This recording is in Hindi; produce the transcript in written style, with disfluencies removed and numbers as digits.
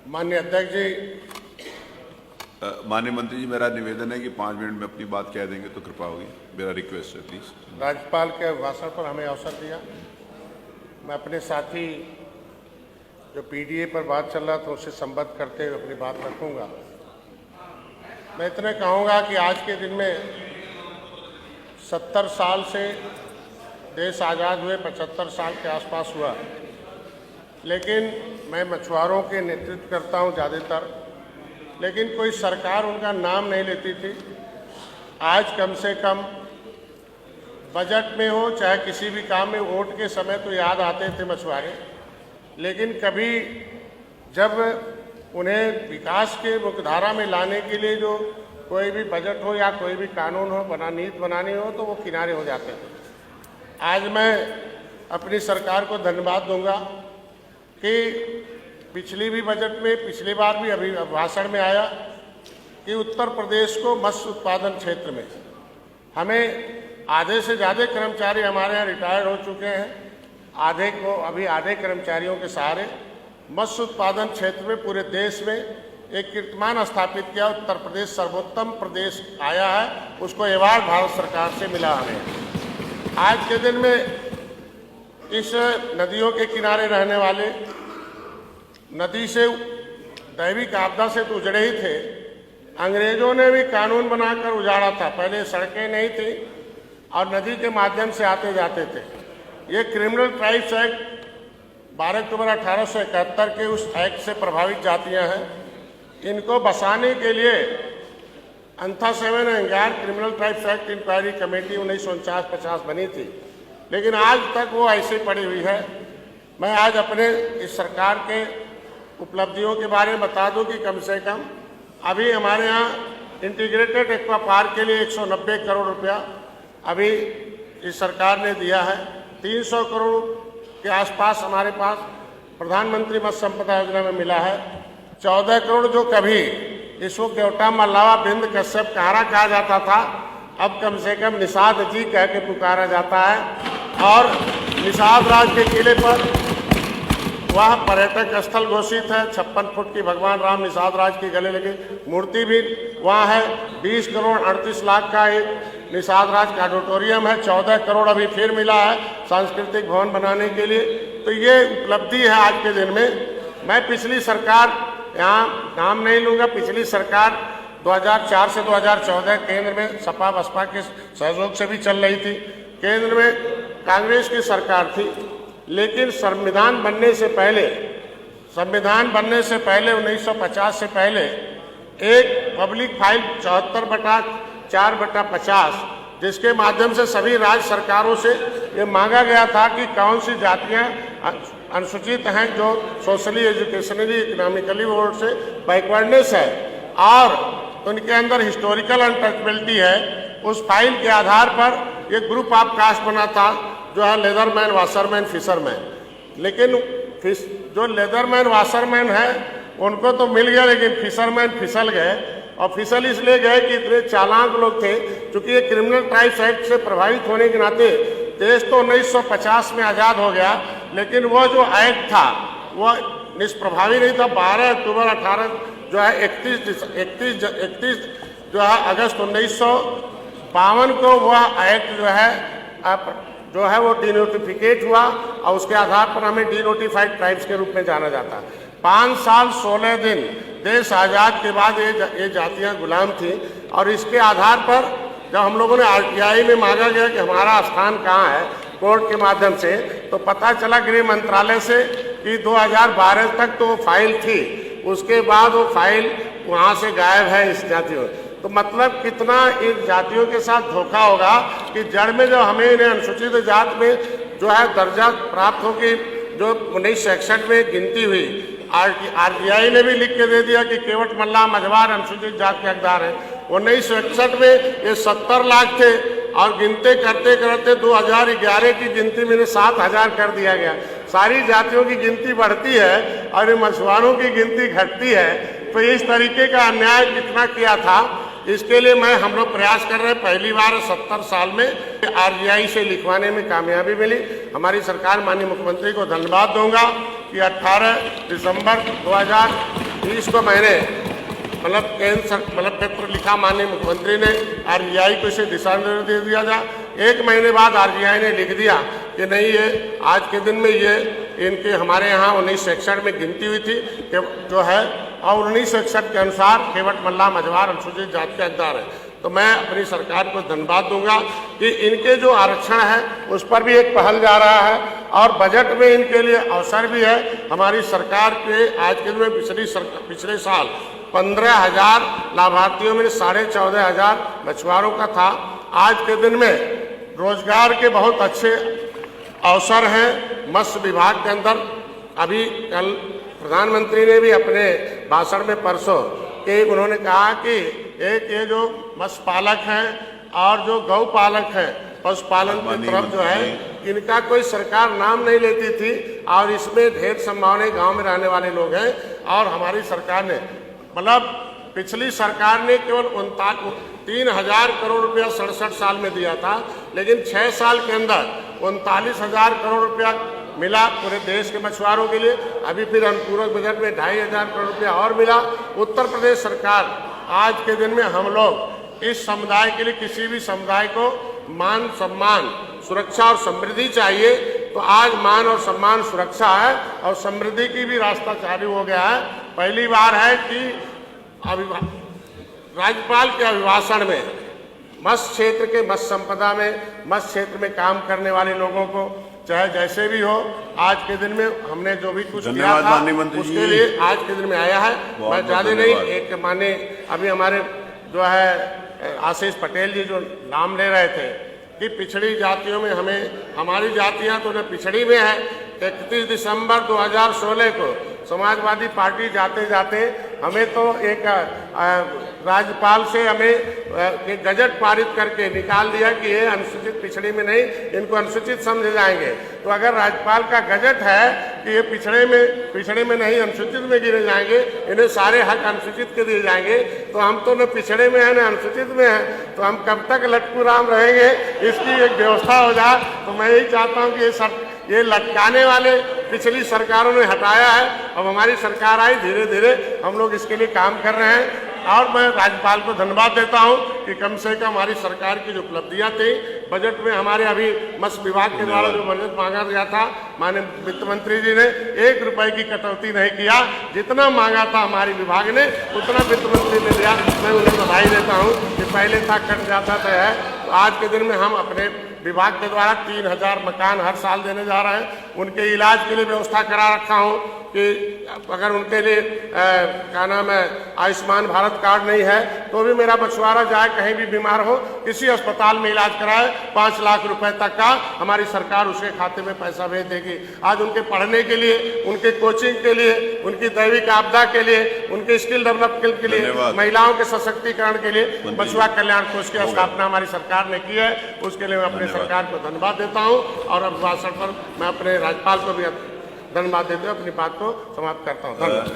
माननीय अध्यक्ष जी, माननीय मंत्री जी, मेरा निवेदन है कि 5 मिनट में अपनी बात कह देंगे तो कृपा होगी। मेरा रिक्वेस्ट है, प्लीज। राज्यपाल के भाषण पर हमें अवसर दिया। मैं अपने साथी जो पीडीए पर बात चल रहा था उससे संबद्ध करते हुए अपनी बात रखूंगा। मैं इतना कहूंगा कि आज के दिन में 70 साल से देश आज़ाद हुए, 75 साल के आसपास हुआ, लेकिन मैं मछुआरों के नेतृत्व करता हूं ज़्यादातर, लेकिन कोई सरकार उनका नाम नहीं लेती थी। आज कम से कम बजट में हो चाहे किसी भी काम में, वोट के समय तो याद आते थे मछुआरे, लेकिन कभी जब उन्हें विकास के मुख्यधारा में लाने के लिए जो कोई भी बजट हो या कोई भी कानून हो, नीति बनानी हो, तो वो किनारे हो जाते थे। आज मैं अपनी सरकार को धन्यवाद दूंगा कि पिछली भी बजट में, पिछली बार भी अभी भाषण में आया कि उत्तर प्रदेश को मत्स्य उत्पादन क्षेत्र में हमें आधे से ज़्यादा कर्मचारी हमारे यहाँ रिटायर्ड हो चुके हैं, आधे को अभी आधे कर्मचारियों के सहारे मत्स्य उत्पादन क्षेत्र में पूरे देश में एक कीर्तिमान स्थापित किया। उत्तर प्रदेश सर्वोत्तम प्रदेश आया है, उसको अवार्ड भारत सरकार से मिला हमें। आज के दिन में इस नदियों के किनारे रहने वाले, नदी से दैविक आपदा से तो उजड़े ही थे, अंग्रेजों ने भी कानून बनाकर उजाड़ा था। पहले सड़कें नहीं थी और नदी के माध्यम से आते जाते थे। ये क्रिमिनल ट्राइब्स एक्ट 12 अक्टूबर 1871 के उस एक्ट से प्रभावित जातियां हैं। इनको बसाने के लिए अंथा 7 एंगार criminal tribes act inquiry committee 1949-50 बनी थी, लेकिन आज तक वो ऐसे पड़ी हुई है। मैं आज अपने इस सरकार के उपलब्धियों के बारे में बता दूं कि कम से कम अभी हमारे यहाँ इंटीग्रेटेड एक्वा पार्क के लिए 190 करोड़ रुपया अभी इस सरकार ने दिया है। 300 करोड़ के आसपास हमारे पास प्रधानमंत्री मत्स्य संपदा योजना में मिला है। 14 करोड़ जो कभी इसको केवटा मल्लावा बिंद कश्यप कहारा कहा जाता था, अब कम से कम निषाद जी कह के पुकारा जाता है। और निषाद राज के किले पर वह पर्यटक स्थल घोषित है। 56 फुट की भगवान राम निषाद राज के गले लगी मूर्ति भी वहाँ है। 20 करोड़ 38 लाख का एक निषाद राज का ऑडिटोरियम है। 14 करोड़ अभी फिर मिला है सांस्कृतिक भवन बनाने के लिए। तो ये उपलब्धि है आज के दिन में। मैं पिछली सरकार, यहाँ नाम नहीं लूँगा, पिछली सरकार 2004 से 2014 केंद्र में सपा बसपा के सहयोग से भी चल रही थी। केंद्र में कांग्रेस की सरकार थी, लेकिन संविधान बनने से पहले 1950 से पहले एक पब्लिक फाइल 74/4/50, जिसके माध्यम से सभी राज्य सरकारों से ये मांगा गया था कि कौन सी जातियां अनुसूचित हैं जो सोशली, एजुकेशनली, इकोनॉमिकली बोर्ड से बैकवर्डनेस है और उनके अंदर हिस्टोरिकल अनटचेबिलिटी है। उस फाइल के आधार पर एक ग्रुप ऑफ कास्ट बना था जो है लेदरमैन, वाशरमैन, फिशरमैन। लेकिन जो लेदरमैन वाशरमैन है उनको तो मिल गया, लेकिन फिशरमैन फिसल गए। और फिसल इसलिए गए कि इतने चालाक लोग थे, क्योंकि ये क्रिमिनल ट्राइब्स एक्ट से प्रभावित होने के नाते देश तो 1950 में आज़ाद हो गया, लेकिन वो जो एक्ट था वो निष्प्रभावी नहीं था। 12 अक्टूबर 31 जो है अगस्त 1952 को वह एक्ट जो है वो डिनोटिफिकेट हुआ और उसके आधार पर हमें डिनोटिफाइड ट्राइब्स के रूप में जाना जाता है। 5 साल 16 दिन देश आज़ाद के बाद ये जातियां गुलाम थी और इसके आधार पर जब हम लोगों ने आरटीआई में मांगा गया कि हमारा स्थान कहाँ है कोर्ट के माध्यम से, तो पता चला गृह मंत्रालय से कि 2012 तक तो वो फाइल थी, उसके बाद वो फाइल वहाँ से गायब है इस जातियों। तो मतलब कितना इन जातियों के साथ धोखा होगा कि जड़ में जो हमें इन्हें अनुसूचित जात में जो है दर्जा प्राप्त होगी, जो 1961 में गिनती हुई, आरटीआई ने भी लिख के दे दिया कि केवट मल्लाह मझवार अनुसूचित जात के हकदार है। 1961 में ये 70 लाख थे और गिनते करते करते 2011 की गिनती में 7,000 कर दिया गया। सारी जातियों की गिनती बढ़ती है और मछुआरों की गिनती घटती है। तो इस तरीके का अन्याय कितना किया था, इसके लिए हम लोग प्रयास कर रहे हैं। पहली बार 70 साल में आरटीआई से लिखवाने में कामयाबी मिली। हमारी सरकार, माननीय मुख्यमंत्री को धन्यवाद दूंगा कि 18 दिसंबर 2000 30 को मैंने मतलब पत्र लिखा माननीय मुख्यमंत्री ने, आरबीआई को इसे दिशा निर्देश दे दिया जाए। 1 महीने बाद आरबीआई ने लिख दिया कि नहीं, ये आज के दिन में ये इनके हमारे यहाँ 1961 में गिनती हुई थी कि जो है, और 1961 के अनुसार केवट मल्ला मझवार अनुसूचित जाति के हकदार है। तो मैं अपनी सरकार को धन्यवाद दूंगा कि इनके जो आरक्षण है उस पर भी एक पहल जा रहा है और बजट में इनके लिए अवसर भी है। हमारी सरकार के आज के दिन में पिछले साल 15,000 लाभार्थियों में 14,500 मछुआरों का था। आज के दिन में रोजगार के बहुत अच्छे अवसर हैं मत्स्य विभाग के अंदर। अभी कल प्रधानमंत्री ने भी अपने भाषण में परसों कि उन्होंने कहा कि एक ये जो मत्स्य पालक हैं और जो गौ पालक हैं, पशुपालन की तरफ जो है, इनका कोई सरकार नाम नहीं लेती थी और इसमें ढेर संभावनाएं गांव में रहने वाले लोग हैं। और हमारी सरकार ने मतलब पिछली सरकार ने केवल 3,000 करोड़ रुपया 67 साल में दिया था, लेकिन 6 साल के अंदर 39,000 करोड़ रुपया मिला पूरे देश के मछुआरों के लिए। अभी फिर अनुपूरक बजट में 2,500 करोड़ रुपया और मिला। उत्तर प्रदेश सरकार आज के दिन में हम लोग इस समुदाय के लिए, किसी भी समुदाय को मान सम्मान सुरक्षा और समृद्धि चाहिए, तो आज मान और सम्मान सुरक्षा है और समृद्धि की भी रास्ता चालू हो गया है। पहली बार है कि राज्यपाल के अभिभाषण में मत्स्य क्षेत्र के मत्स्य संपदा में, मत्स्य क्षेत्र में काम करने वाले लोगों को चाहे जैसे भी हो, आज के दिन में हमने जो भी कुछ किया था उसके लिए आज के दिन में आया है। मैं ज़्यादा नहीं, एक माने अभी हमारे जो है आशीष पटेल जी जो नाम ले रहे थे कि पिछड़ी जातियों में हमारी जातियां तो न पिछड़ी में है। 31 दिसंबर 2016 को समाजवादी पार्टी जाते जाते हमें तो एक राज्यपाल से हमें एक गजट पारित करके निकाल दिया कि ये अनुसूचित पिछड़ी में नहीं, इनको अनुसूचित समझे जाएंगे। तो अगर राज्यपाल का गजट है कि ये पिछड़े में नहीं अनुसूचित में गिने जाएंगे, इन्हें सारे हक अनुसूचित के दिए जाएंगे, तो हम तो न पिछड़े में है न अनुसूचित में है, तो हम कब तक लटकू राम रहेंगे? इसकी एक व्यवस्था हो जाए। तो मैं यही चाहता हूँ कि ये लटकाने वाले पिछली सरकारों ने हटाया है। अब हमारी सरकार आई, धीरे धीरे हम लोग इसके लिए काम कर रहे हैं और मैं राज्यपाल को धन्यवाद देता हूं कि कम से कम हमारी सरकार की जो उपलब्धियां थी बजट में, हमारे अभी मत्स्य विभाग के द्वारा जो बजट मांगा गया था, माननीय वित्त मंत्री जी ने 1 रुपए की कटौती नहीं किया। जितना मांगा था हमारे विभाग ने उतना वित्त मंत्री ने दिया। मैं उन्हें बधाई देता हूँ कि पहले था कट जाता था है, तो आज के दिन में हम अपने विभाग के द्वारा 3,000 मकान हर साल देने जा रहे हैं। उनके इलाज के लिए व्यवस्था करा रखा हूँ कि अगर उनके लिए क्या नाम है आयुष्मान भारत कार्ड नहीं है तो भी मेरा मछुआरा जाए कहीं भी बीमार हो, किसी अस्पताल में इलाज कराए, 5 लाख रुपए तक का हमारी सरकार उसके खाते में पैसा भेज देगी। आज उनके पढ़ने के लिए, उनके कोचिंग के लिए, उनकी दैविक आपदा के लिए, उनके स्किल डेवलपमेंट के लिए, महिलाओं के सशक्तिकरण के लिए मछुआ कल्याण कोष की स्थापना हमारी सरकार ने की है। उसके लिए मैं अपने सरकार को धन्यवाद देता हूं और अभिभाषण पर मैं अपने राज्यपाल को भी धन्यवाद देते हुए अपनी बात को समाप्त करता हूं। धन्यवाद।